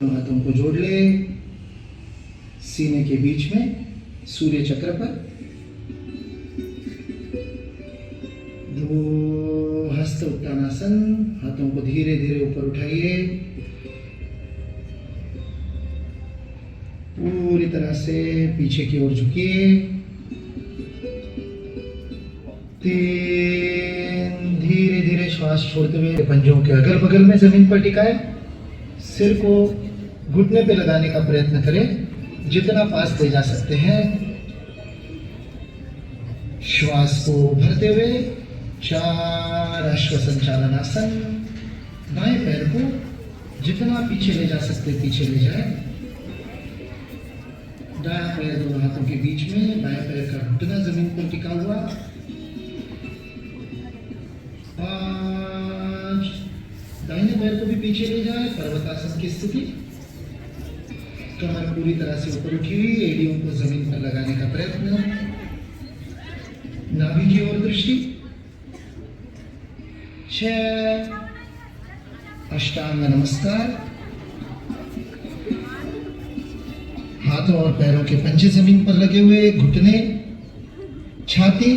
हाथों को जोड़ ले सीने के बीच में सूर्य चक्र पर। दो हस्त उत्तानासन, हाथों को धीरे धीरे ऊपर उठाइए, पूरी तरह से पीछे की ओर झुकिए। तीन, धीरे धीरे श्वास छोड़ते हुए पंजों के अगल बगल में जमीन पर टिकाए। सिर को घुटने पे लगाने का प्रयत्न करें, जितना पास ले जा सकते हैं। श्वास को भरते हुए 4 अश्व संचालनासन। दाएं पैर को जितना पीछे ले जा सकते पीछे ले जाए। दायां पैर दोनों हाथों के बीच में, बाएं पैर का घुटना जमीन पर टिका हुआ। 5, दाहिने पैर को भी पीछे ले जाए, पर्वतासन की स्थिति। कमर पूरी तरह से ऊपर उठी हुई, एड़ियों को जमीन पर लगाने का प्रयत्न। नाभि की ओर दृष्टि। 6, अष्टांग नमस्कार। हाथों और पैरों के पंजे जमीन पर लगे हुए, घुटने, छाती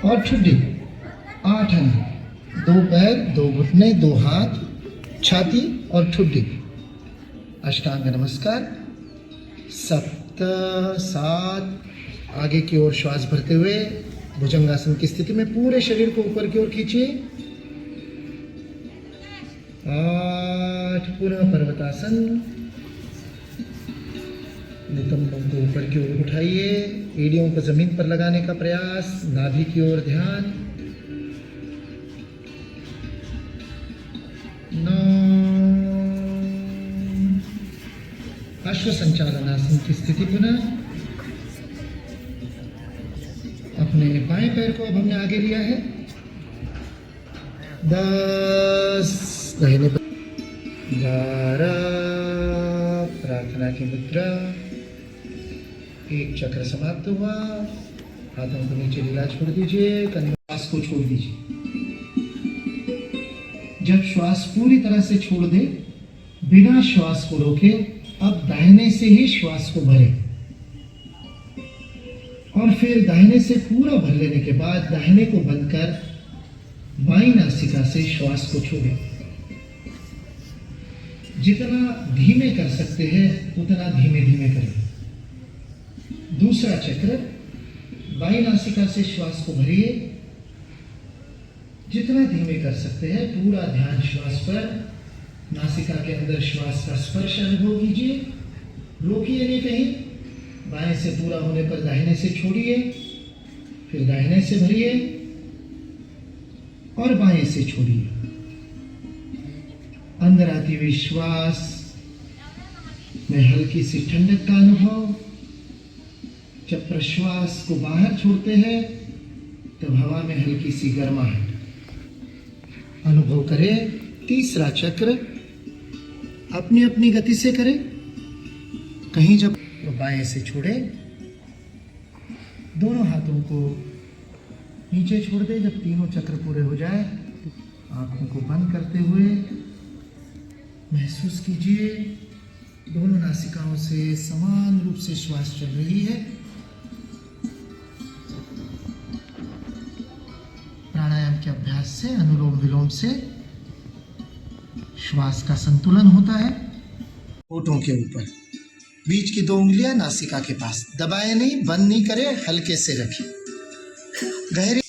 और ठुड्डी। 8 अंग, 2 पैर, 2 घुटने, 2 हाथ, छाती और ठुड्डी। अष्टांग नमस्कार। 7, आगे की ओर श्वास भरते हुए भुजंगासन की स्थिति में पूरे शरीर को ऊपर की ओर खींचिए। 8, पुनः पर्वतासन। नितंबों को ऊपर की ओर उठाइए, एड़ियों को जमीन पर लगाने का प्रयास, नाभि की ओर ध्यान। 9, अश्व संचालनासन की स्थिति पुनः। अपने बाएं पैर को अब हमने आगे लिया है। 10, दाहिने 11, प्रार्थना की मुद्रा। 1 चक्र समाप्त हुआ। हाथों को नीचे ढीला छोड़ दीजिए, श्वास को छोड़ दीजिए। जब श्वास पूरी तरह से छोड़ दे, बिना श्वास को रोके, अब दाहिने से ही श्वास को भरें और फिर दाहिने से पूरा भर लेने के बाद दाहिने को बंद कर बाईं नासिका से श्वास को छोड़ें। जितना धीमे कर सकते हैं उतना धीमे धीमे करें। दूसरा चक्र, बाईं नासिका से श्वास को भरिए। जितना धीमे कर सकते हैं, पूरा ध्यान श्वास पर। नासिका के अंदर श्वास का स्पर्श अनुभव कीजिए, रोकिए नहीं कहीं। बाएं से पूरा होने पर दाहिने से छोड़िए, फिर दाहिने से भरिए और बाएं से छोड़िए। अंदर आती हुई श्वास में हल्की सी ठंडक का अनुभव। जब प्रश्वास को बाहर छोड़ते हैं तब हवा में हल्की सी गर्माहट अनुभव करें। तीसरा चक्र अपनी अपनी गति से करें। कहीं जब तो बाएं से छोड़े, दोनों हाथों को नीचे छोड़ दे। जब तीनों चक्र पूरे हो जाए, आंखों को बंद करते हुए महसूस कीजिए दोनों नासिकाओं से समान रूप से श्वास चल रही है। प्राणायाम के अभ्यास से, अनुलोम विलोम से श्वास का संतुलन होता है। होठों के ऊपर बीच की 2 उंगलियां नासिका के पास, दबाए नहीं, बंद नहीं करें, हल्के से रखें। गहरी